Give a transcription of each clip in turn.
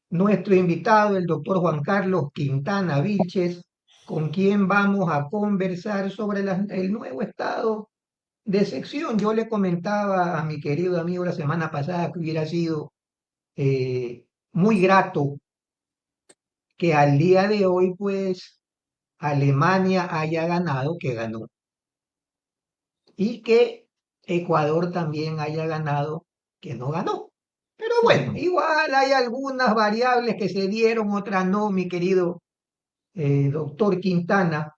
nuestro invitado, el doctor Juan Carlos Quintana Vilches, con quien vamos a conversar sobre el nuevo estado de sección. Yo le comentaba a mi querido amigo la semana pasada que hubiera sido muy grato que al día de hoy, pues, Alemania haya ganado, que ganó, y que Ecuador también haya ganado, que no ganó. Pero bueno, igual hay algunas variables que se dieron, otras no, mi querido doctor Quintana.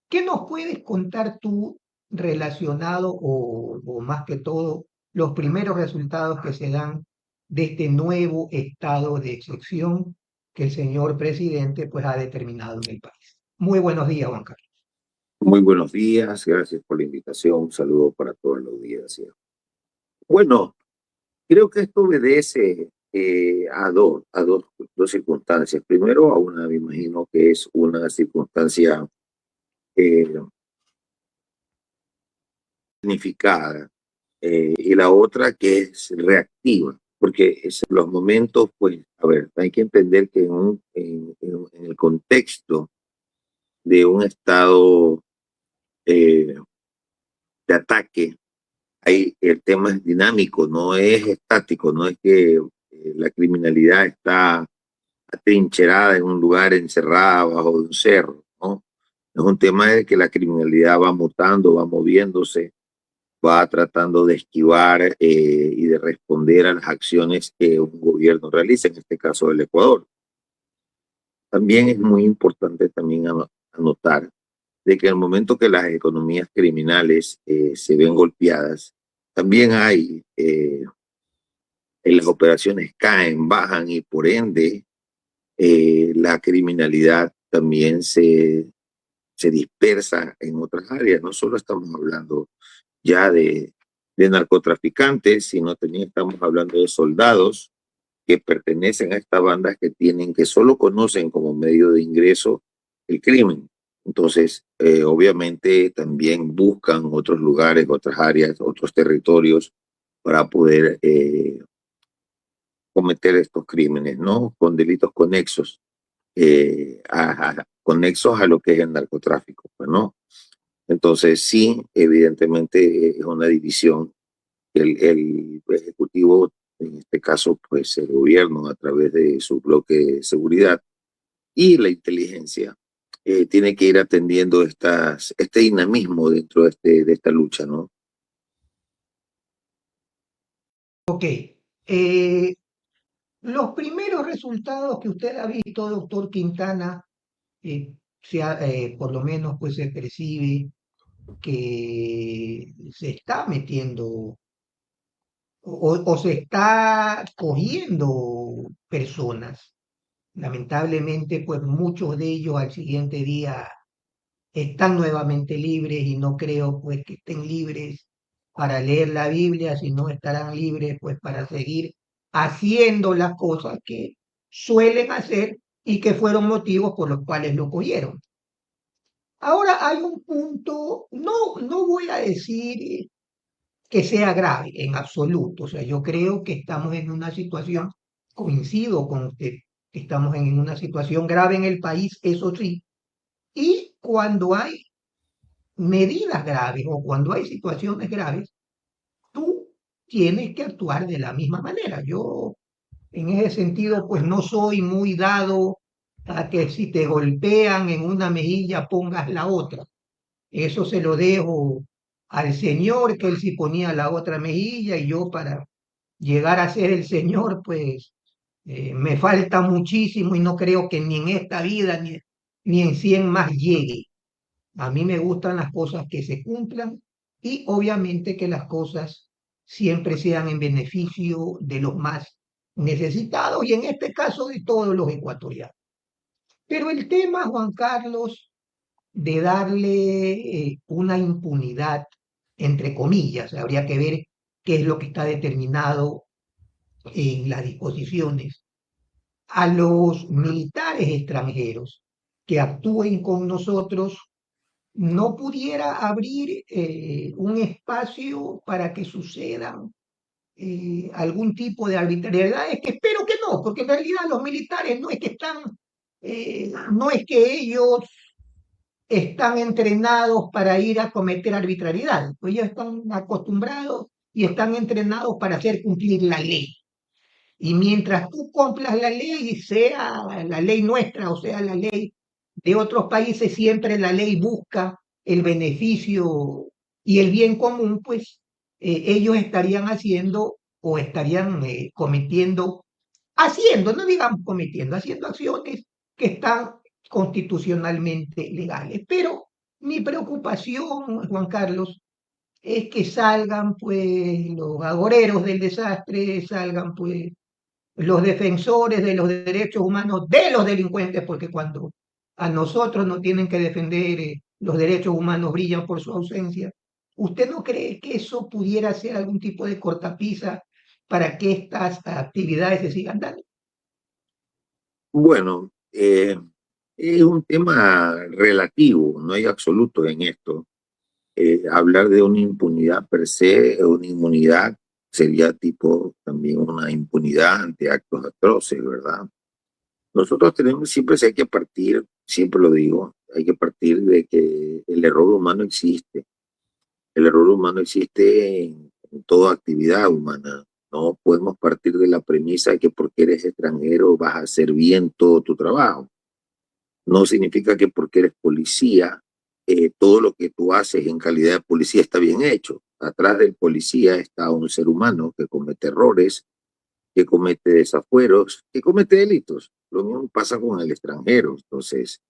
¿Qué nos puedes contar tú relacionado o más que todo los primeros resultados que se dan de este nuevo estado de excepción que el señor presidente pues ha determinado en el país? Muy buenos días, Juan Carlos. Muy buenos días, gracias por la invitación. Un saludo para toda la audiencia. Bueno, creo que esto obedece a dos circunstancias. Primero, a una, me imagino que es una circunstancia eh, significada, y la otra que es reactiva, porque es los momentos, pues, a ver, hay que entender que en el contexto de un estado eh, de ataque, el tema es dinámico, no es estático, no es que la criminalidad está atrincherada en un lugar, encerrada bajo un cerro, ¿no? Es un tema de que la criminalidad va mutando, va moviéndose, va tratando de esquivar y de responder a las acciones que un gobierno realiza, en este caso el Ecuador. También es muy importante también anotar de que al momento que las economías criminales se ven golpeadas, también hay las operaciones caen, bajan y por ende la criminalidad también se dispersa en otras áreas. No solo estamos hablando ya de narcotraficantes, sino también estamos hablando de soldados que pertenecen a estas bandas que solo conocen como medio de ingreso el crimen. Entonces, obviamente también buscan otros lugares, otras áreas, otros territorios para poder cometer estos crímenes, ¿no? Con delitos conexos, conexos a lo que es el narcotráfico, pues, ¿no? Entonces, sí, evidentemente es una división. El Ejecutivo, en este caso, pues el gobierno, a través de su bloque de seguridad y la inteligencia, tiene que ir atendiendo este dinamismo dentro de esta lucha, ¿no? Ok, los primeros resultados que usted ha visto, doctor Quintana, por lo menos pues se percibe que se está metiendo o se está cogiendo personas. Lamentablemente, pues muchos de ellos al siguiente día están nuevamente libres y no creo pues que estén libres para leer la Biblia, sino estarán libres pues para seguir haciendo las cosas que suelen hacer y que fueron motivos por los cuales lo cogieron. Ahora hay un punto, no voy a decir que sea grave en absoluto, o sea, yo creo que estamos en una situación, coincido con usted, que estamos en una situación grave en el país, eso sí, y cuando hay medidas graves o cuando hay situaciones graves, tú tienes que actuar de la misma manera. Yo, en ese sentido, pues no soy muy dado a que si te golpean en una mejilla pongas la otra. Eso se lo dejo al Señor, que él sí ponía la otra mejilla y yo para llegar a ser el Señor, pues me falta muchísimo y no creo que ni en esta vida ni en 100 más llegue. A mí me gustan las cosas que se cumplan y obviamente que las cosas siempre sean en beneficio de los más necesitados y en este caso de todos los ecuatorianos. Pero el tema, Juan Carlos, de darle una impunidad, entre comillas, habría que ver qué es lo que está determinado en las disposiciones, a los militares extranjeros que actúen con nosotros no pudiera abrir un espacio para que sucedan algún tipo de arbitrariedad, es que espero que no, porque en realidad los militares no es que están, no es que ellos están entrenados para ir a cometer arbitrariedad, pues ellos están acostumbrados y están entrenados para hacer cumplir la ley. Y mientras tú cumplas la ley, sea la ley nuestra o sea la ley de otros países, siempre la ley busca el beneficio y el bien común, pues ellos estarían haciendo o estarían cometiendo, haciendo, no digamos cometiendo, haciendo acciones que están constitucionalmente legales. Pero mi preocupación, Juan Carlos, es que salgan pues los agoreros del desastre, salgan pues los defensores de los derechos humanos de los delincuentes, porque cuando a nosotros nos tienen que defender, los derechos humanos brillan por su ausencia. ¿Usted no cree que eso pudiera ser algún tipo de cortapisa para que estas actividades se sigan dando? Bueno, es un tema relativo, no hay absoluto en esto. Hablar de una impunidad per se, una inmunidad, sería tipo también una impunidad ante actos atroces, ¿verdad? Nosotros tenemos, siempre hay que partir, siempre lo digo, hay que partir de que el error humano existe. El error humano existe en toda actividad humana. No podemos partir de la premisa de que porque eres extranjero vas a hacer bien todo tu trabajo. No significa que porque eres policía, todo lo que tú haces en calidad de policía está bien hecho. Atrás del policía está un ser humano que comete errores, que comete desafueros, que comete delitos. Lo mismo pasa con el extranjero. Entonces,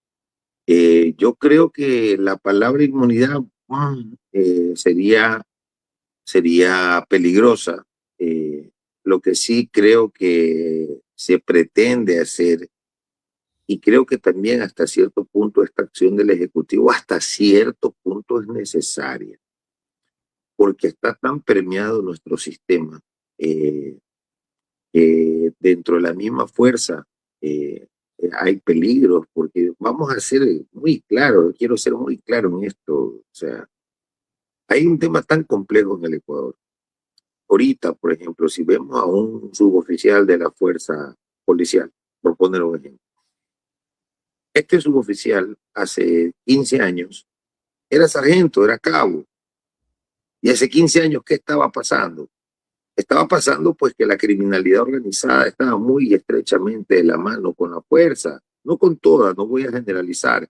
yo creo que la palabra inmunidad sería peligrosa. Lo que sí creo que se pretende hacer, y creo que también hasta cierto punto esta acción del Ejecutivo, hasta cierto punto es necesaria, porque está tan permeado nuestro sistema, eh, que dentro de la misma fuerza hay peligros, porque vamos a ser muy claros, quiero ser muy claro en esto, o sea, hay un tema tan complejo en el Ecuador. Ahorita, por ejemplo, si vemos a un suboficial de la fuerza policial, por poner un ejemplo, este suboficial hace 15 años era sargento, era cabo, y hace 15 años, ¿qué estaba pasando? Estaba pasando pues que la criminalidad organizada estaba muy estrechamente de la mano con la fuerza, no con todas, no voy a generalizar,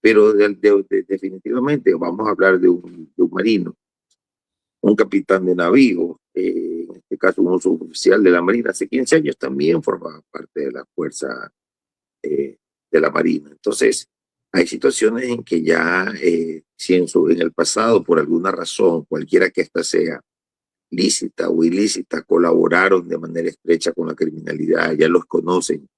pero definitivamente vamos a hablar de un marino, un capitán de navío, en este caso un suboficial de la Marina, hace 15 años también formaba parte de la fuerza eh, de la Marina. Entonces, hay situaciones en que ya, si en el pasado, por alguna razón, cualquiera que ésta sea, lícita o ilícita, colaboraron de manera estrecha con la criminalidad, ya los conocen,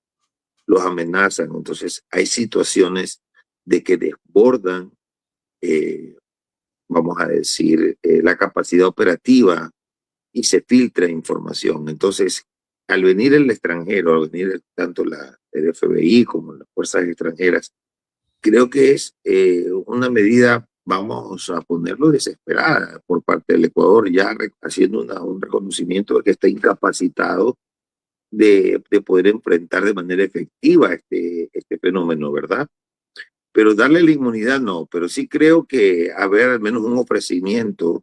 los amenazan. Entonces, hay situaciones de que desbordan, eh, vamos a decir, la capacidad operativa y se filtra información. Entonces, al venir el extranjero, al venir tanto el FBI como las fuerzas extranjeras, creo que es una medida, vamos a ponerlo, desesperada por parte del Ecuador, ya haciendo un reconocimiento de que está incapacitado de poder enfrentar de manera efectiva este fenómeno, ¿verdad? Pero darle la inmunidad no, pero sí creo que haber al menos un ofrecimiento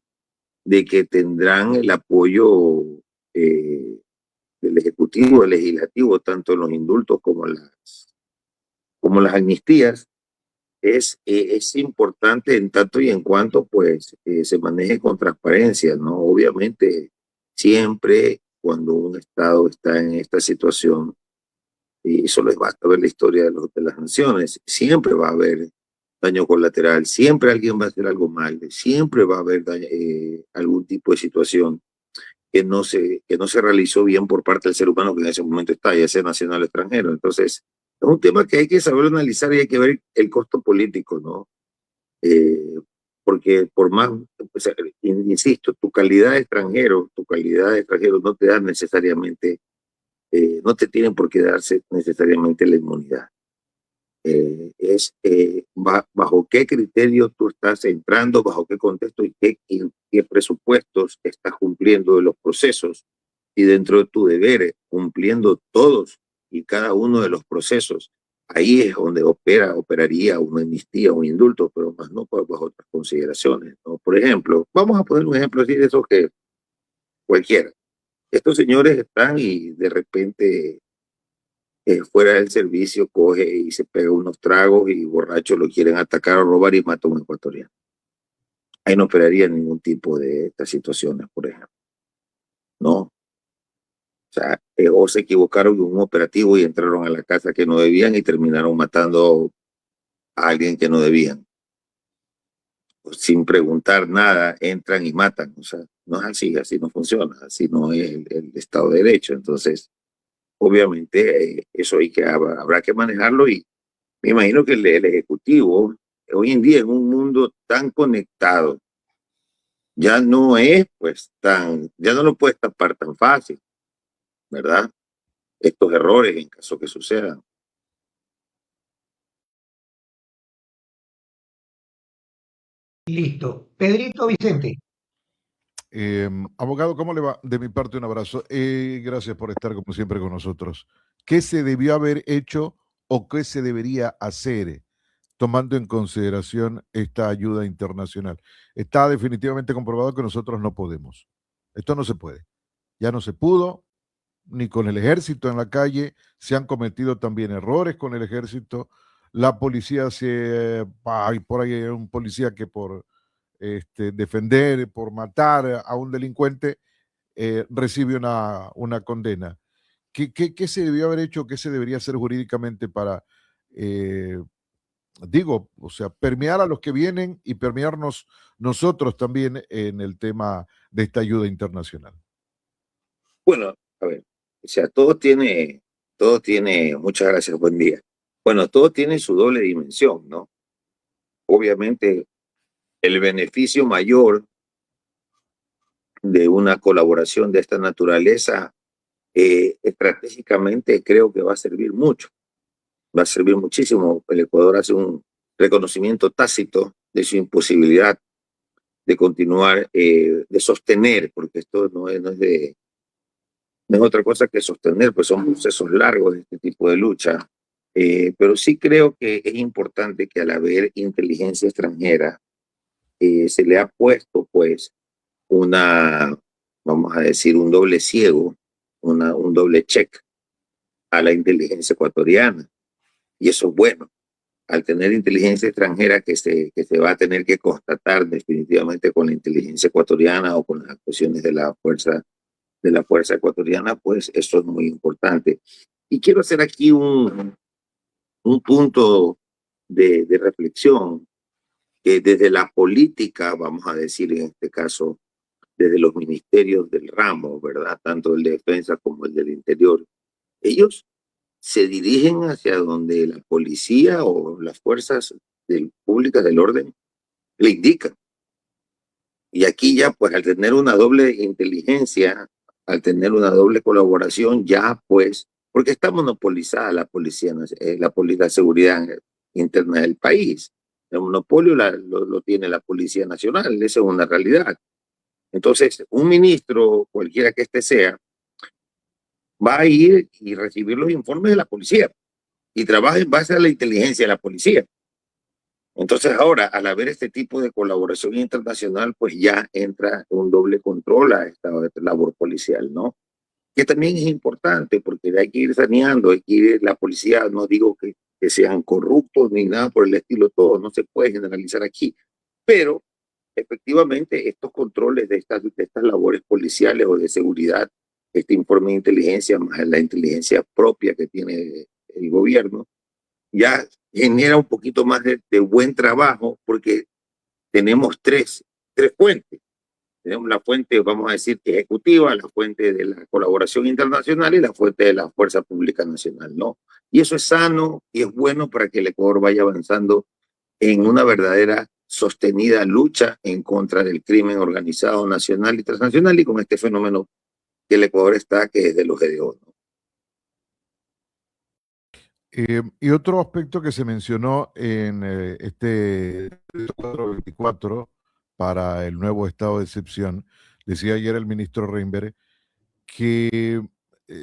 de que tendrán el apoyo eh, del Ejecutivo, del Legislativo, tanto en los indultos como las amnistías, es importante en tanto y en cuanto pues se maneje con transparencia, ¿no? Obviamente, siempre cuando un Estado está en esta situación, y solo basta ver la historia de las naciones, siempre va a haber daño colateral, siempre alguien va a hacer algo mal, siempre va a haber algún tipo de situación que no se realizó bien por parte del ser humano que en ese momento está, ya sea nacional o extranjero. Entonces, es un tema que hay que saber analizar y hay que ver el costo político, ¿no? Eh, porque por más, o sea, insisto, tu calidad de extranjero no te da necesariamente, no te tienen por qué darse necesariamente la inmunidad. bajo qué criterio tú estás entrando, bajo qué contexto y qué presupuestos estás cumpliendo de los procesos y dentro de tu deber, cumpliendo todos y cada uno de los procesos. Ahí es donde operaría una amnistía, un indulto, pero más no bajo otras consideraciones, ¿no? Por ejemplo, vamos a poner un ejemplo así de esos que cualquiera. Estos señores están y de repente fuera del servicio coge y se pega unos tragos y borrachos lo quieren atacar o robar y mata a un ecuatoriano. Ahí no operaría ningún tipo de estas situaciones, por ejemplo. No. O sea, o se equivocaron en un operativo y entraron a la casa que no debían y terminaron matando a alguien que no debían. Pues sin preguntar nada, entran y matan. O sea, no es así, así no funciona, así no es el Estado de Derecho. Entonces, obviamente, eso habrá que manejarlo y me imagino que el Ejecutivo, hoy en día en un mundo tan conectado, ya no es pues ya no lo puedes tapar tan fácil, ¿verdad? Estos errores en caso que sucedan. Listo. Pedrito Vicente. Abogado, ¿cómo le va? De mi parte, un abrazo. Gracias por estar como siempre con nosotros. ¿Qué se debió haber hecho o qué se debería hacer tomando en consideración esta ayuda internacional? Está definitivamente comprobado que nosotros no podemos. Esto no se puede. Ya no se pudo, ni con el ejército en la calle. Se han cometido también errores con el ejército. La policía hay por ahí un policía que por defender, por matar a un delincuente, recibe una condena. ¿Qué se debió haber hecho? ¿Qué se debería hacer jurídicamente para, eh, digo, o sea, permear a los que vienen y permearnos nosotros también en el tema de esta ayuda internacional? Bueno, a ver, o sea, muchas gracias, buen día. Bueno, todo tiene su doble dimensión, ¿no? Obviamente, el beneficio mayor de una colaboración de esta naturaleza, estratégicamente creo que va a servir mucho, va a servir muchísimo. El Ecuador hace un reconocimiento tácito de su imposibilidad de continuar, de sostener, porque esto no es otra cosa que sostener, pues son procesos largos de este tipo de lucha. Pero sí creo que es importante que al haber inteligencia extranjera, se le ha puesto pues vamos a decir, un doble ciego, un doble check a la inteligencia ecuatoriana. Y eso es bueno. Al tener inteligencia extranjera que se va a tener que constatar definitivamente con la inteligencia ecuatoriana o con las actuaciones de la fuerza ecuatoriana, pues eso es muy importante. Y quiero hacer aquí un punto de reflexión que desde la política, vamos a decir en este caso, desde los ministerios del ramo, ¿verdad? Tanto el de defensa como el del interior, ellos se dirigen hacia donde la policía o las fuerzas públicas del orden le indican. Y aquí ya, pues al tener una doble inteligencia, al tener una doble colaboración, ya pues, porque está monopolizada la policía, la seguridad interna del país. El monopolio lo tiene la Policía Nacional, esa es una realidad. Entonces, un ministro, cualquiera que este sea, va a ir y recibir los informes de la policía y trabaja en base a la inteligencia de la policía. Entonces ahora, al haber este tipo de colaboración internacional, pues ya entra un doble control a esta labor policial, ¿no? Que también es importante porque hay que ir saneando, hay que ir, la policía, no digo que sean corruptos ni nada por el estilo, todo, no se puede generalizar aquí, pero efectivamente estos controles de estas labores policiales o de seguridad, este informe de inteligencia más la inteligencia propia que tiene el gobierno, ya genera un poquito más de buen trabajo porque tenemos tres fuentes. Tenemos la fuente, vamos a decir, ejecutiva, la fuente de la colaboración internacional y la fuente de la Fuerza Pública Nacional, ¿no? Y eso es sano y es bueno para que el Ecuador vaya avanzando en una verdadera sostenida lucha en contra del crimen organizado nacional y transnacional y con este fenómeno que el Ecuador está, que es de los GDO, ¿no? Y otro aspecto que se mencionó en este 424 para el nuevo estado de excepción, decía ayer el ministro Reinberg, que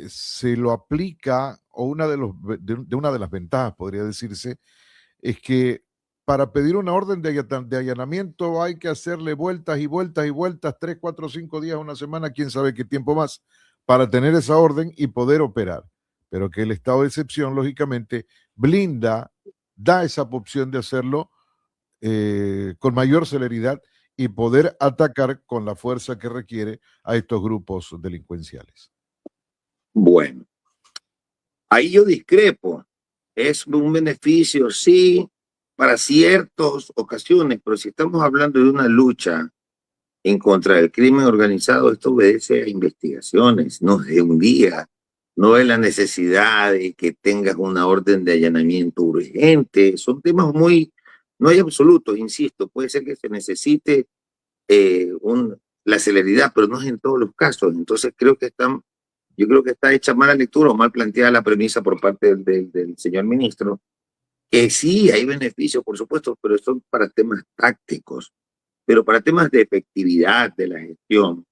se lo aplica, o de una de las ventajas, podría decirse, es que para pedir una orden de allanamiento hay que hacerle vueltas y vueltas y vueltas, 3, 4, 5 días, una semana, quién sabe qué tiempo más, para tener esa orden y poder operar. Pero que el estado de excepción, lógicamente, blinda, da esa opción de hacerlo con mayor celeridad y poder atacar con la fuerza que requiere a estos grupos delincuenciales. Bueno, ahí yo discrepo. Es un beneficio, sí, para ciertas ocasiones, pero si estamos hablando de una lucha en contra del crimen organizado, esto obedece a investigaciones, no es de un día, no es la necesidad de que tengas una orden de allanamiento urgente, son temas muy, no hay absolutos, insisto, puede ser que se necesite la celeridad, pero no es en todos los casos, entonces yo creo que está hecha mala lectura o mal planteada la premisa por parte del señor ministro, que sí hay beneficios, por supuesto, pero son para temas tácticos. Pero para temas de efectividad de la gestión,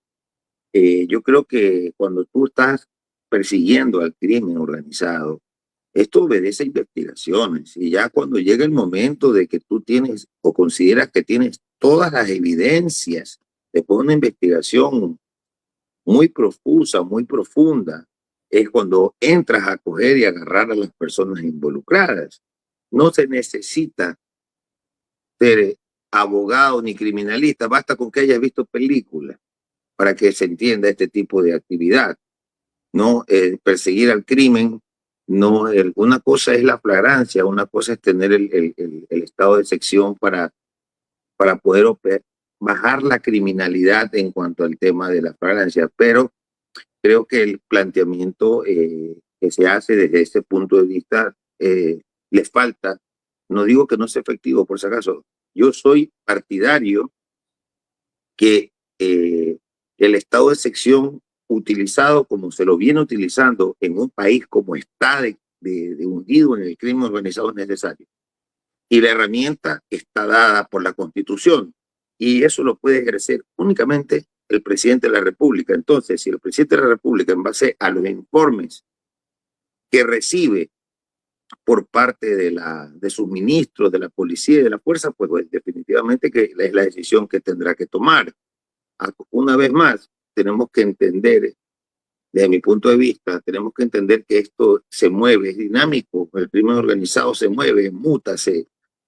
yo creo que cuando tú estás persiguiendo al crimen organizado, esto obedece a investigaciones. Y ya cuando llega el momento de que tú tienes o consideras que tienes todas las evidencias después de una investigación muy profusa, muy profunda, es cuando entras a coger y agarrar a las personas involucradas. No se necesita ser abogado ni criminalista, basta con que hayas visto películas para que se entienda este tipo de actividad. No perseguir al crimen, no, una cosa es la flagrancia, una cosa es tener el estado de sección para poder bajar la criminalidad en cuanto al tema de la flagrancia, pero creo que el planteamiento que se hace desde este punto de vista les falta. No digo que no sea efectivo, por si acaso. Yo soy partidario que el estado de sección utilizado como se lo viene utilizando en un país como está de hundido en el crimen organizado es necesario. Y la herramienta está dada por la Constitución y eso lo puede ejercer únicamente el presidente de la República. Entonces, si el presidente de la República, en base a los informes que recibe por parte de sus ministros, de la policía y de la fuerza, pues definitivamente que es la decisión que tendrá que tomar. Una vez más, tenemos que entender, desde mi punto de vista, tenemos que entender que esto se mueve, es dinámico, el crimen organizado se mueve, muta, se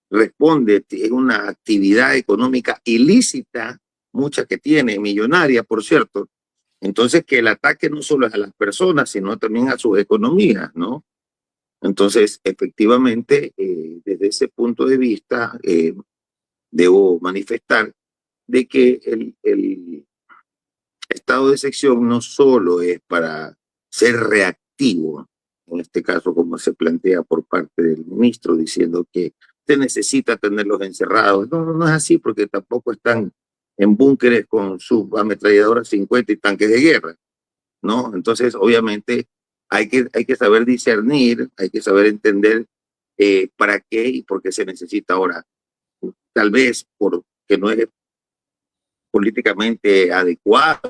responde, es una actividad económica ilícita, mucha que tiene, millonaria, por cierto. Entonces, que el ataque no solo es a las personas, sino también a sus economías, ¿no? Entonces, efectivamente, desde ese punto de vista, debo manifestar de que el estado de sección no solo es para ser reactivo, en este caso como se plantea por parte del ministro, diciendo que se necesita tenerlos encerrados. No, no es así, porque tampoco están en búnkeres con sus ametralladoras 50 y tanques de guerra, ¿no? Entonces, obviamente, hay que saber discernir, hay que saber entender para qué y por qué se necesita ahora. Tal vez porque no es políticamente adecuado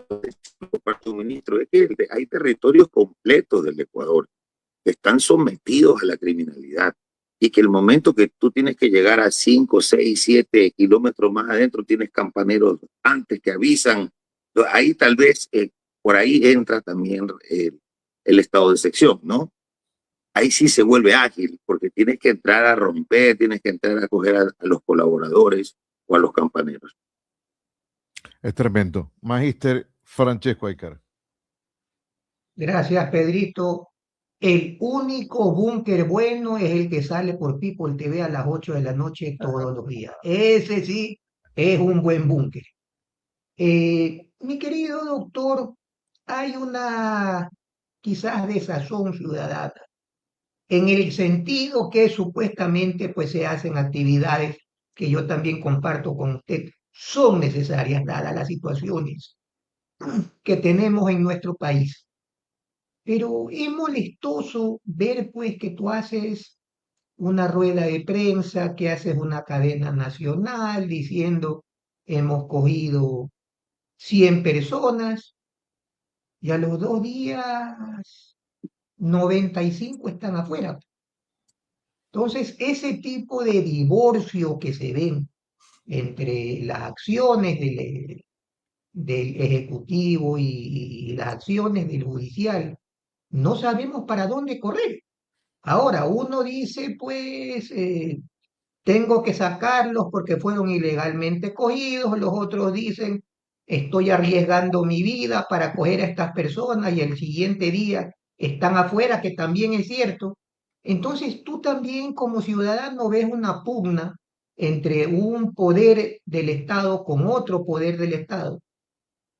por parte de un ministro, es que hay territorios completos del Ecuador que están sometidos a la criminalidad y que el momento que tú tienes que llegar a 5, 6, 7 kilómetros más adentro, tienes campaneros antes que avisan. Ahí tal vez por ahí entra también el estado de sección, ¿no? Ahí sí se vuelve ágil porque tienes que entrar a romper, tienes que entrar a coger a los colaboradores o a los campaneros. Es tremendo. Magíster Francesco Aycar. Gracias, Pedrito. El único búnker bueno es el que sale por People TV a las 8 de la noche todos los días. Ese sí es un buen búnker. Mi querido doctor, hay una quizás desazón ciudadana en el sentido que supuestamente pues se hacen actividades que yo también comparto con usted, son necesarias dadas las situaciones que tenemos en nuestro país. Pero es molestoso ver pues que tú haces una rueda de prensa, que haces una cadena nacional diciendo hemos cogido 100 personas y a los 2 días 95 están afuera. Entonces, ese tipo de divorcio que se ven entre las acciones del Ejecutivo y las acciones del Judicial, no sabemos para dónde correr. Ahora, uno dice, pues, tengo que sacarlos porque fueron ilegalmente cogidos, los otros dicen, estoy arriesgando mi vida para coger a estas personas y el siguiente día están afuera, que también es cierto. Entonces tú también como ciudadano ves una pugna entre un poder del Estado con otro poder del Estado.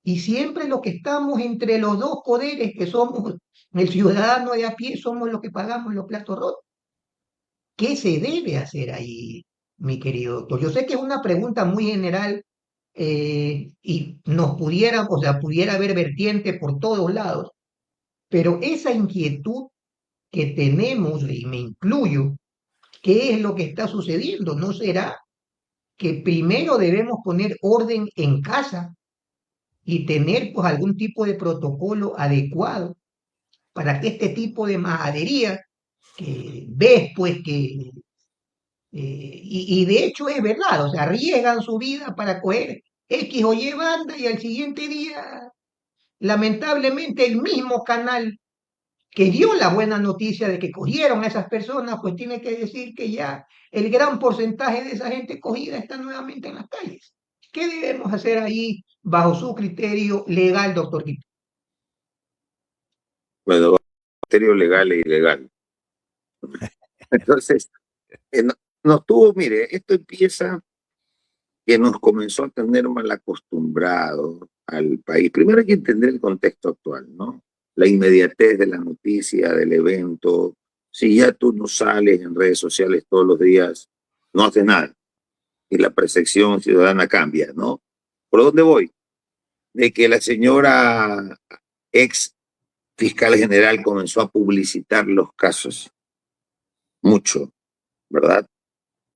Y siempre lo que estamos entre los dos poderes, que somos el ciudadano de a pie, somos los que pagamos los platos rotos. ¿Qué se debe hacer ahí, mi querido doctor? Yo sé que es una pregunta muy general y nos pudiera, o sea, pudiera haber vertiente por todos lados, pero esa inquietud que tenemos, y me incluyo, ¿qué es lo que está sucediendo? ¿No será que primero debemos poner orden en casa y tener pues algún tipo de protocolo adecuado para que este tipo de majadería que ves pues que y de hecho es verdad, o sea, arriesgan su vida para coger X o Y banda y al siguiente día, lamentablemente, el mismo canal que dio la buena noticia de que cogieron a esas personas, pues tiene que decir que ya el gran porcentaje de esa gente cogida está nuevamente en las calles. ¿Qué debemos hacer ahí bajo su criterio legal, doctor Quito? Bueno, criterio legal e ilegal. Entonces, nos tuvo, mire, esto empieza que nos comenzó a tener mal acostumbrados al país. Primero hay que entender el contexto actual, ¿no? La inmediatez de la noticia, del evento. Si ya tú no sales en redes sociales todos los días, no haces nada. Y la percepción ciudadana cambia, ¿no? ¿Por dónde voy? De que la señora ex fiscal general comenzó a publicitar los casos mucho, ¿verdad?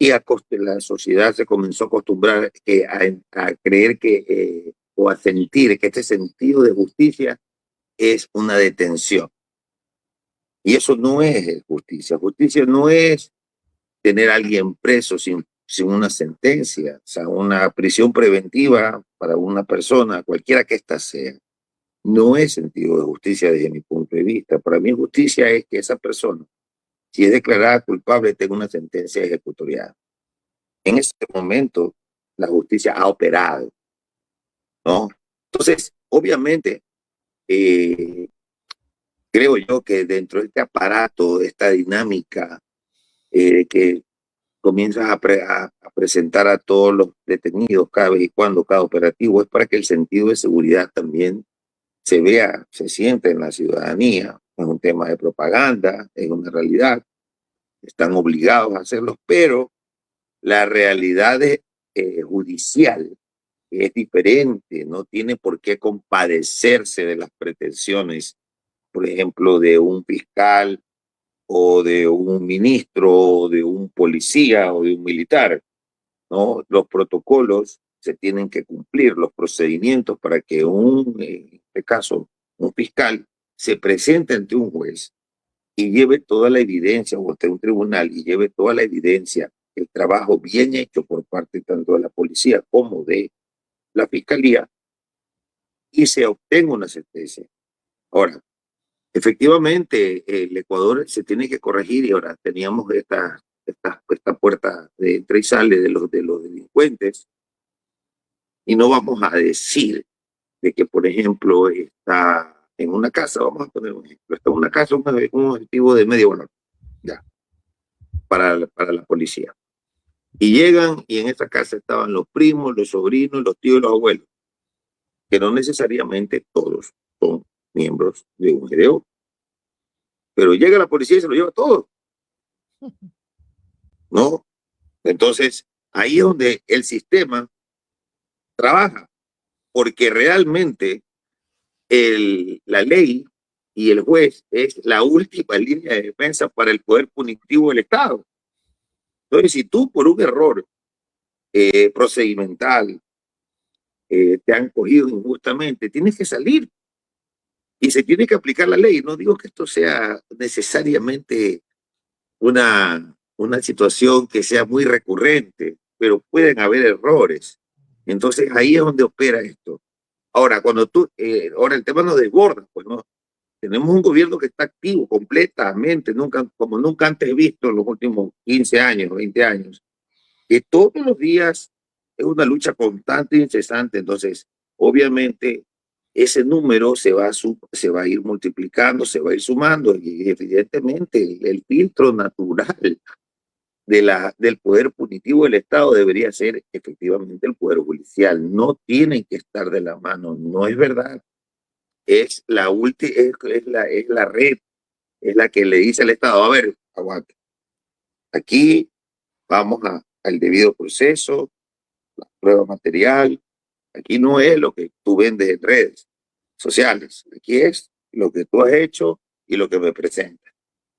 Y la sociedad se comenzó a acostumbrar a creer o a sentir que este sentido de justicia es una detención. Y eso no es justicia. Justicia no es tener a alguien preso sin una sentencia, o sea, una prisión preventiva para una persona, cualquiera que ésta sea. No es sentido de justicia desde mi punto de vista. Para mí justicia es que esa persona, si es declarada culpable, tenga una sentencia ejecutoriada. En ese momento, la justicia ha operado, ¿no? Entonces, obviamente, creo yo que dentro de este aparato, de esta dinámica que comienzas a presentar a todos los detenidos cada vez y cuando cada operativo, es para que el sentido de seguridad también se vea, se siente en la ciudadanía. Es un tema de propaganda, es una realidad, están obligados a hacerlo, pero la realidad judicial es diferente, no tiene por qué compadecerse de las pretensiones, por ejemplo, de un fiscal o de un ministro o de un policía o de un militar, ¿no? Los protocolos se tienen que cumplir, los procedimientos para que en este caso, un fiscal se presente ante un juez y lleve toda la evidencia, o ante un tribunal y lleve toda la evidencia, el trabajo bien hecho por parte tanto de la policía como de la fiscalía, y se obtenga una sentencia. Ahora, efectivamente, el Ecuador se tiene que corregir y ahora teníamos esta puerta de entra y sale de los delincuentes, y no vamos a decir de que, por ejemplo, está en una casa, vamos a poner un ejemplo, está en una casa un objetivo de medio valor, ya, para la policía. Y llegan y en esa casa estaban los primos, los sobrinos, los tíos y los abuelos, que no necesariamente todos son miembros de un GDO. Pero llega la policía y se lo lleva todo, ¿no? Entonces, ahí es donde el sistema trabaja, porque realmente la ley y el juez es la última línea de defensa para el poder punitivo del Estado. Entonces, si tú por un error procedimental te han cogido injustamente, tienes que salir y se tiene que aplicar la ley. No digo que esto sea necesariamente una situación que sea muy recurrente, pero pueden haber errores. Entonces ahí es donde opera esto. Ahora, ahora el tema no desborda, pues no. Tenemos un gobierno que está activo completamente, como nunca antes visto en los últimos 15 años, 20 años, que todos los días es una lucha constante e incesante. Entonces, obviamente, ese número se va a ir multiplicando, se va a ir sumando, y evidentemente el filtro natural del poder punitivo del Estado debería ser efectivamente el poder judicial. No tienen que estar de la mano, no es verdad. Es la última, es la red, es la que le dice al Estado, a ver, aguante, aquí vamos al debido proceso, la prueba material, aquí no es lo que tú vendes en redes sociales, aquí es lo que tú has hecho y lo que me presentas.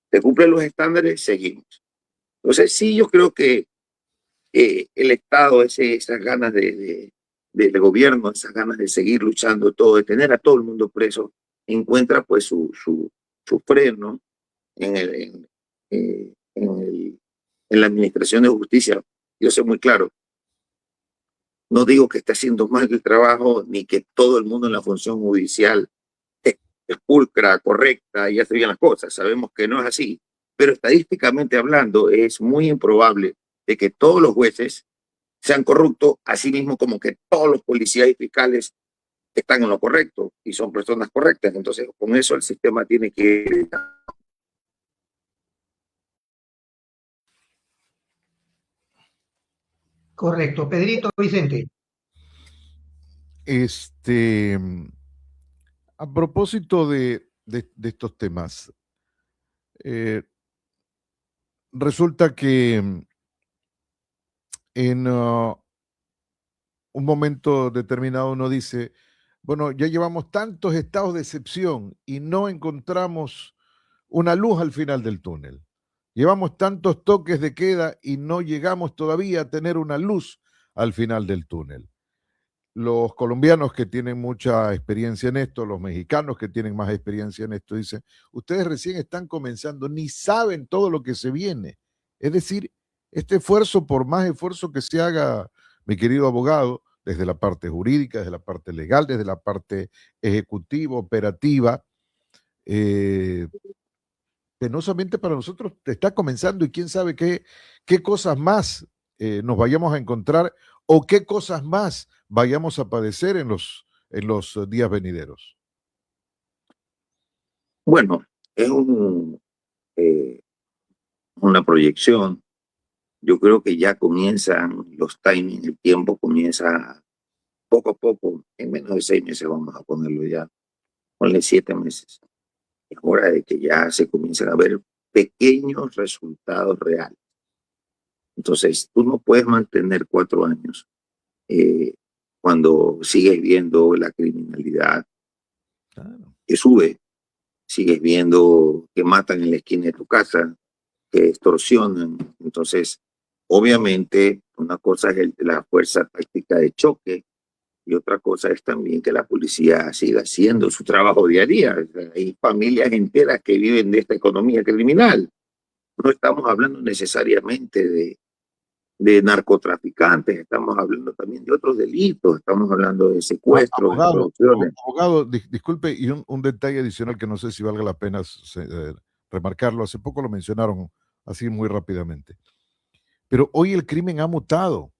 ¿Te cumplen los estándares? Seguimos. Entonces sí, yo creo que el Estado, esas ganas del gobierno, esas ganas de seguir luchando todo, de tener a todo el mundo preso, encuentra pues su freno en, el, en la administración de justicia. Yo sé muy claro, no digo que esté haciendo mal el trabajo, ni que todo el mundo en la función judicial es pulcra, correcta y hace bien las cosas. Sabemos que no es así, pero estadísticamente hablando es muy improbable de que todos los jueces sean corruptos, así mismo como que todos los policías y fiscales están en lo correcto y son personas correctas. Entonces, con eso el sistema tiene que ir. Correcto. Pedrito Vicente. Este, a propósito de estos temas, resulta que en un momento determinado uno dice, bueno, ya llevamos tantos estados de excepción y no encontramos una luz al final del túnel. Llevamos tantos toques de queda y no llegamos todavía a tener una luz al final del túnel. Los colombianos que tienen mucha experiencia en esto, los mexicanos que tienen más experiencia en esto, dicen, ustedes recién están comenzando, ni saben todo lo que se viene. Es decir, este esfuerzo, por más esfuerzo que se haga, mi querido abogado, desde la parte jurídica, desde la parte legal, desde la parte ejecutiva, operativa, penosamente para nosotros está comenzando, y quién sabe qué cosas más nos vayamos a encontrar o qué cosas más vayamos a padecer en los días venideros. Bueno, es una proyección. Yo creo que ya comienzan los timings, el tiempo comienza poco a poco, en menos de 6 meses vamos a ponerlo ya, ponle 7 meses. Es hora de que ya se comiencen a ver pequeños resultados reales. Entonces, tú no puedes mantener 4 años cuando sigues viendo la criminalidad que sube, sigues viendo que matan en la esquina de tu casa, que extorsionan. Entonces, obviamente, una cosa es la fuerza táctica de choque y otra cosa es también que la policía siga haciendo su trabajo día a día. Hay familias enteras que viven de esta economía criminal. No estamos hablando necesariamente de narcotraficantes, estamos hablando también de otros delitos, estamos hablando de secuestros, de extorsiones. Abogado, disculpe, y un detalle adicional que no sé si valga la pena remarcarlo, hace poco lo mencionaron así muy rápidamente, pero hoy el crimen ha mutado.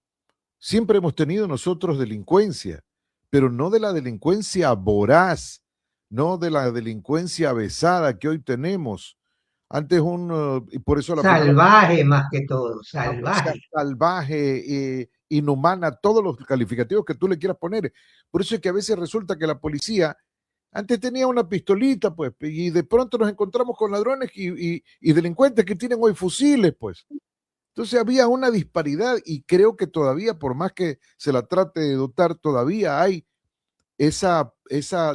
Siempre hemos tenido nosotros delincuencia, pero no de la delincuencia voraz, no de la delincuencia avesada que hoy tenemos. Antes y por eso la salvaje más que todo, salvaje. Salvaje, inhumana, todos los calificativos que tú le quieras poner. Por eso es que a veces resulta que la policía antes tenía una pistolita, pues, y de pronto nos encontramos con ladrones y delincuentes que tienen hoy fusiles, pues. Entonces había una disparidad y creo que todavía, por más que se la trate de dotar, todavía hay esa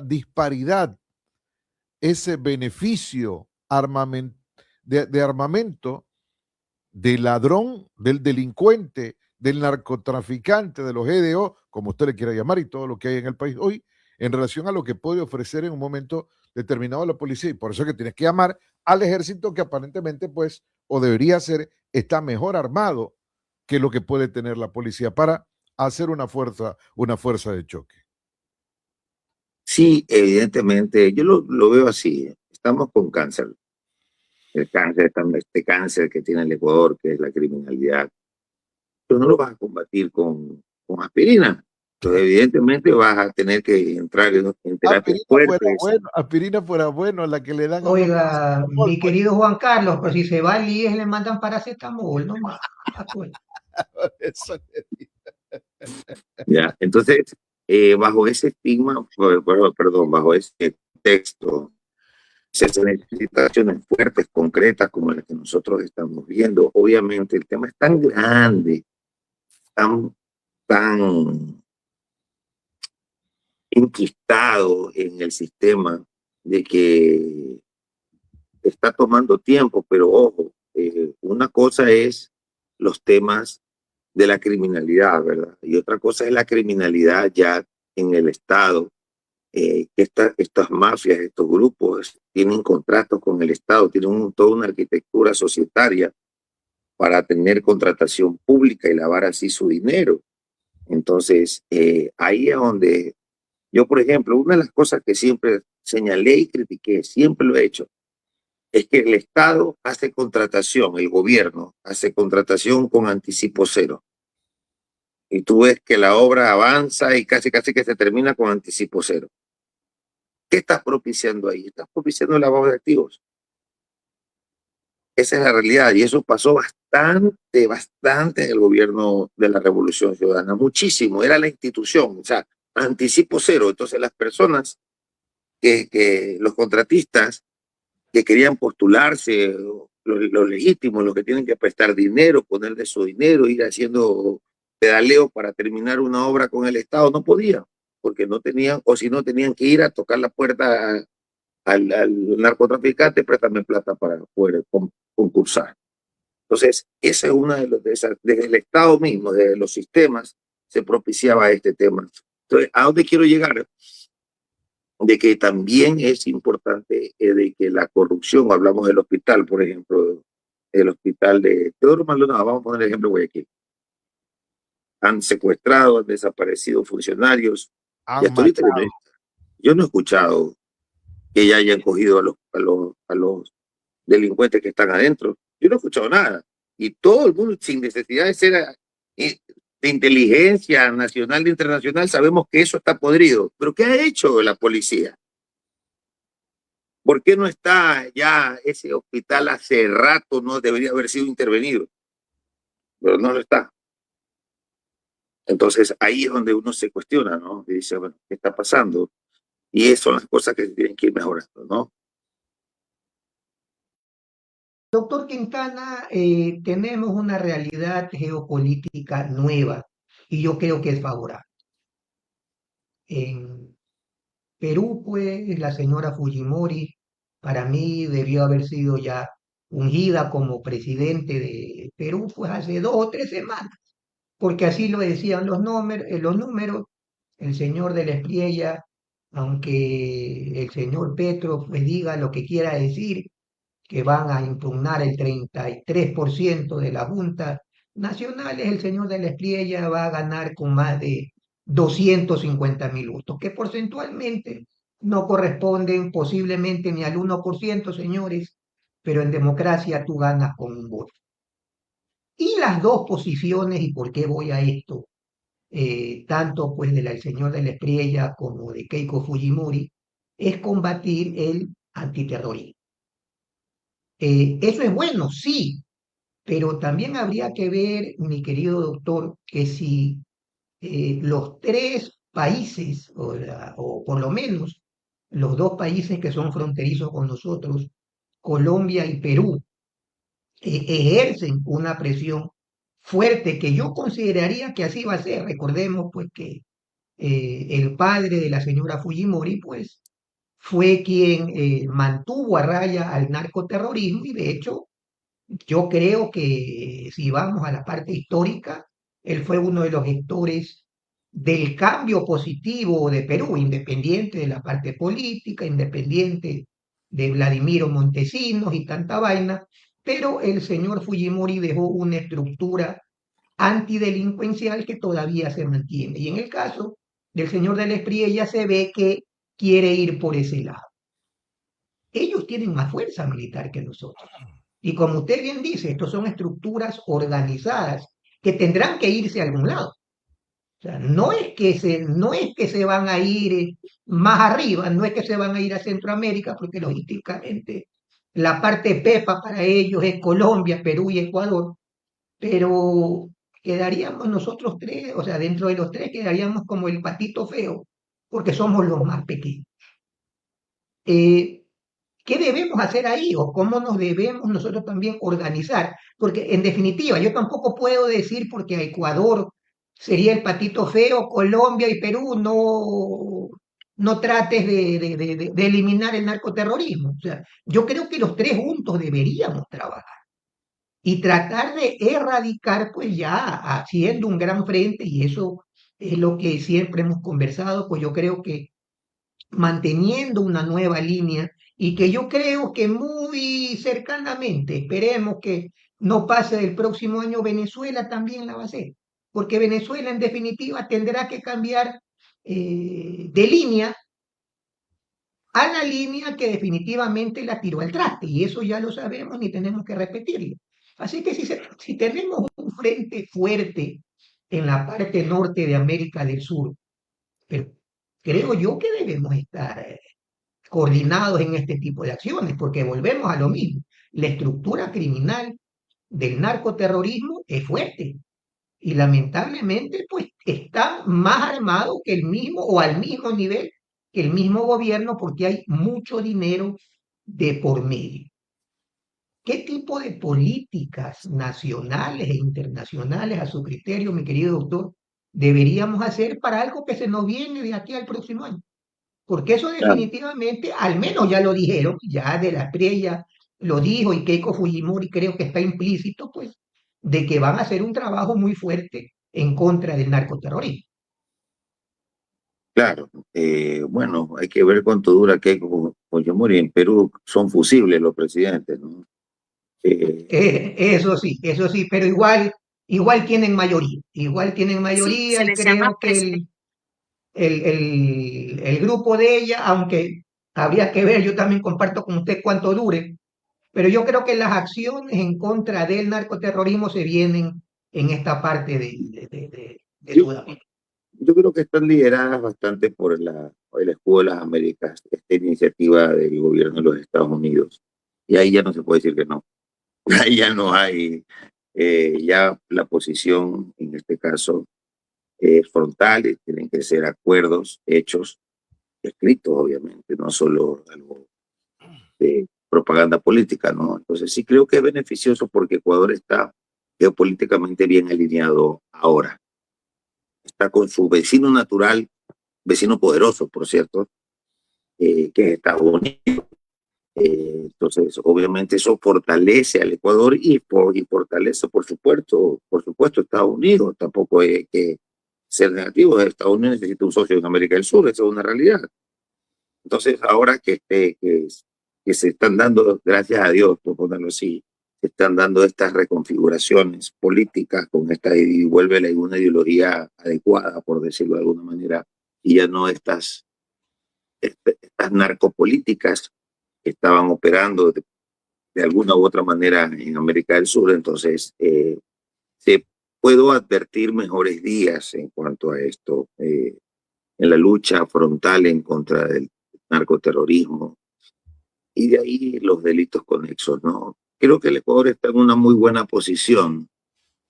disparidad ese beneficio de armamento del ladrón, del delincuente, del narcotraficante, de los EDO, como usted le quiera llamar, y todo lo que hay en el país hoy, en relación a lo que puede ofrecer en un momento determinado la policía. Y por eso es que tienes que llamar al ejército, que aparentemente, pues, o debería ser, está mejor armado que lo que puede tener la policía para hacer una fuerza de choque. Sí, evidentemente, yo lo veo así. Estamos con cáncer. El cáncer, este cáncer que tiene el Ecuador, que es la criminalidad. Pero no lo vas a combatir con aspirina. Entonces, evidentemente, vas a tener que entrar en terapias fuertes. Aspirina fuera bueno, la que le dan a uno. Oiga, mi Pues, querido Juan Carlos, pero si se va al IES le mandan paracetamol nomás. Pues. eso. ¿Ya? Entonces, bajo ese estigma, perdón, bajo ese texto, se necesitan acciones fuertes, concretas, como las que nosotros estamos viendo. Obviamente, el tema es tan grande, tan enquistado en el sistema, de que está tomando tiempo, pero ojo, una cosa es los temas de la criminalidad, ¿verdad? Y otra cosa es la criminalidad ya en el Estado. Estas mafias, estos grupos tienen contratos con el Estado, tienen toda una arquitectura societaria para tener contratación pública y lavar así su dinero. Entonces, ahí es donde yo, por ejemplo, una de las cosas que siempre señalé y critiqué, siempre lo he hecho, es que el Estado hace contratación, el gobierno hace contratación con anticipo cero. Y tú ves que la obra avanza y casi que se termina con anticipo cero. ¿Qué estás propiciando ahí? Estás propiciando el lavado de activos. Esa es la realidad y eso pasó bastante en el gobierno de la Revolución Ciudadana. Muchísimo, era la institución, o sea, anticipo cero. Entonces las personas los contratistas que querían postularse, los legítimos, los que tienen que prestar dinero, poner de su dinero, ir haciendo pedaleo para terminar una obra con el Estado, no podían, porque no tenían, o si no tenían que ir a tocar la puerta al narcotraficante, préstame plata para poder concursar. Entonces, esa es una de esas, desde el Estado mismo, desde los sistemas, se propiciaba este tema. Entonces, ¿a dónde quiero llegar? De que también es importante de que la corrupción, hablamos del hospital, por ejemplo, el hospital de Teodoro Maldonado, vamos a poner el ejemplo de Guayaquil. Han secuestrado, han desaparecido funcionarios, y hasta ahorita yo no he escuchado que ya hayan cogido a los delincuentes que están adentro. Yo no he escuchado nada. Y todo el mundo, sin necesidad de ser de inteligencia nacional e internacional, sabemos que eso está podrido. Pero ¿qué ha hecho la policía? ¿Por qué no está ya ese hospital hace rato? No debería haber sido intervenido, pero no lo está. Entonces ahí es donde uno se cuestiona, ¿no? Y dice, bueno, ¿qué está pasando? Y esas son las cosas que se tienen que ir mejorando, ¿no? Doctor Quintana, tenemos una realidad geopolítica nueva y yo creo que es favorable. En Perú, pues, la señora Fujimori, para mí, debió haber sido ya ungida como presidente de Perú, pues, hace 2 o 3 semanas, porque así lo decían los números. El señor de la Espriella, aunque el señor Petro pues, diga lo que quiera decir, que van a impugnar el 33% de las juntas nacionales, el señor de la Espriella va a ganar con más de 250.000 votos, que porcentualmente no corresponden posiblemente ni al 1%, señores, pero en democracia tú ganas con un voto. Y las dos posiciones, ¿y por qué voy a esto? Tanto pues del señor de la Espriella como de Keiko Fujimori, es combatir el antiterrorismo. Eso es bueno, sí, pero también habría que ver, mi querido doctor, que si los 3 países, o por lo menos los 2 países que son fronterizos con nosotros, Colombia y Perú, ejercen una presión fuerte que yo consideraría que así va a ser. Recordemos pues que el padre de la señora Fujimori, pues fue quien mantuvo a raya al narcoterrorismo y de hecho yo creo que si vamos a la parte histórica, él fue uno de los gestores del cambio positivo de Perú, independiente de la parte política, independiente de Vladimiro Montesinos y tanta vaina, pero el señor Fujimori dejó una estructura antidelincuencial que todavía se mantiene. Y en el caso del señor del Espriella ya se ve que quiere ir por ese lado. Ellos tienen más fuerza militar que nosotros. Y como usted bien dice, estos son estructuras organizadas que tendrán que irse a algún lado. O sea, no es que se van a ir más arriba, no es que se van a ir a Centroamérica, porque logísticamente la parte PEPA para ellos es Colombia, Perú y Ecuador, pero quedaríamos nosotros tres, o sea, dentro de los tres quedaríamos como el patito feo, porque somos los más pequeños. Eh, ¿Qué debemos hacer ahí o cómo nos debemos nosotros también organizar? Porque en definitiva, yo tampoco puedo decir porque a Ecuador sería el patito feo, Colombia y Perú no trates de eliminar el narcoterrorismo. O sea, yo creo que los tres juntos deberíamos trabajar y tratar de erradicar, pues ya haciendo un gran frente, y eso es lo que siempre hemos conversado, pues yo creo que manteniendo una nueva línea y que yo creo que muy cercanamente, esperemos que no pase del próximo año, Venezuela también la va a hacer, porque Venezuela en definitiva tendrá que cambiar de línea a la línea que definitivamente la tiró al traste, y eso ya lo sabemos ni tenemos que repetirlo. Así que si tenemos un frente fuerte en la parte norte de América del Sur, pero creo yo que debemos estar coordinados en este tipo de acciones, porque volvemos a lo mismo. La estructura criminal del narcoterrorismo es fuerte y lamentablemente pues está más armado que el mismo o al mismo nivel que el mismo gobierno porque hay mucho dinero de por medio. ¿Qué tipo de políticas nacionales e internacionales, a su criterio, mi querido doctor, deberíamos hacer para algo que se nos viene de aquí al próximo año? Porque eso Claro, definitivamente, al menos ya lo dijeron, ya de la estrella lo dijo y Keiko Fujimori creo que está implícito, pues, de que van a hacer un trabajo muy fuerte en contra del narcoterrorismo. claro. Bueno, hay que ver cuánto dura que Fujimori. En Perú son fusibles los presidentes, ¿no? Eh, Eso sí, pero igual tienen Sí, mayoría se y les llama creo que el grupo de ella, aunque habría que ver, yo también comparto con usted cuánto dure, pero yo creo que las acciones en contra del narcoterrorismo se vienen en esta parte de yo, Sudamérica. yo creo que están lideradas bastante por el Escudo de las Américas, esta iniciativa del gobierno de los Estados Unidos. Y ahí ya no se puede decir que no. Ahí ya no hay, ya la posición, en este caso, frontales, tienen que ser acuerdos hechos, escritos, obviamente, no solo algo de propaganda política, ¿no? Entonces sí creo que es beneficioso porque Ecuador está geopolíticamente bien alineado ahora. Está con su vecino natural, vecino poderoso, por cierto, que es Estados Unidos. Entonces, obviamente eso fortalece al Ecuador y fortalece, por supuesto, Estados Unidos. Tampoco hay que ser negativo. Estados Unidos necesita un socio en América del Sur, eso es una realidad. Entonces, ahora que se están dando, gracias a Dios, por ponerlo así, se están dando estas reconfiguraciones políticas con esta, y vuelve una ideología adecuada, por decirlo de alguna manera, y ya no estas narcopolíticas que estaban operando de alguna u otra manera en América del Sur. Entonces, se puedo advertir mejores días en cuanto a esto, en la lucha frontal en contra del narcoterrorismo y de ahí los delitos conexos, ¿no? Creo que el Ecuador está en una muy buena posición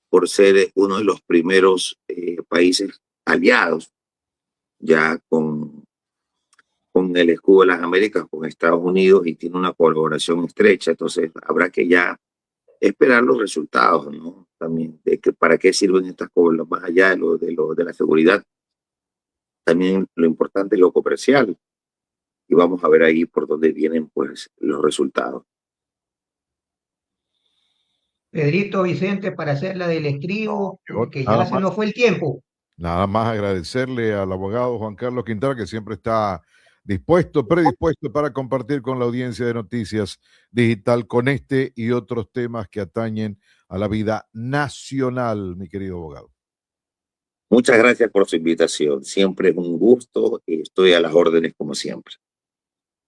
por ser uno de los primeros países aliados ya con el Escudo de las Américas, con Estados Unidos, y tiene una colaboración estrecha. Entonces habrá que ya esperar los resultados, ¿no? También de que para qué sirven estas cosas, más allá de la seguridad, también lo importante es lo comercial. y vamos a ver ahí por dónde vienen pues los resultados. Pedrito Vicente, para hacer la del estribo, porque Nada ya se más, nos fue el tiempo. nada más agradecerle al abogado Juan Carlos Quintana, que siempre está dispuesto, predispuesto para compartir con la audiencia de Noticias Digital con este y otros temas que atañen a la vida nacional, mi querido abogado. Muchas gracias por su invitación. Siempre es un gusto y estoy a las órdenes como siempre.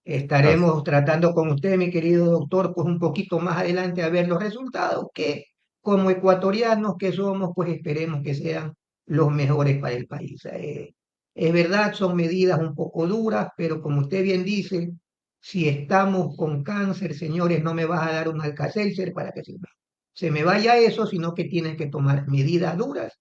Estaremos tratando con usted, mi querido doctor, pues un poquito más adelante a ver los resultados que como ecuatorianos que somos, pues esperemos que sean los mejores para el país. Es verdad, son medidas un poco duras, pero como usted bien dice, si estamos con cáncer, señores, no me vas a dar un Alka-Seltzer para que se me vaya eso, sino que tienen que tomar medidas duras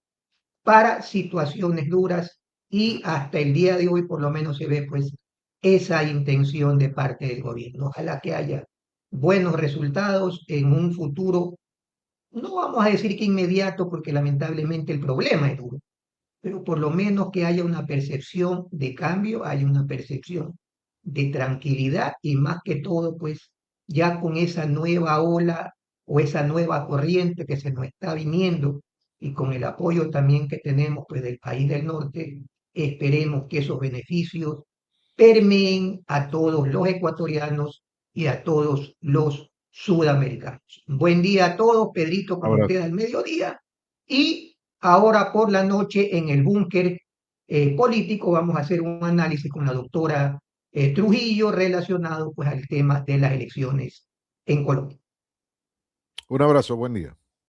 para situaciones duras y hasta el día de hoy por lo menos se ve pues esa intención de parte del gobierno. Ojalá que haya buenos resultados en un futuro, no vamos a decir que inmediato porque lamentablemente el problema es duro, pero por lo menos que haya una percepción de cambio, haya una percepción de tranquilidad y más que todo, pues ya con esa nueva ola o esa nueva corriente que se nos está viniendo y con el apoyo también que tenemos pues del país del norte, esperemos que esos beneficios permeen a todos los ecuatorianos y a todos los sudamericanos. Buen día a todos, Pedrito con Ahora, usted al mediodía y ahora por la noche en el búnker político vamos a hacer un análisis con la doctora Trujillo relacionado pues al tema de las elecciones en Colombia. un abrazo, buen día.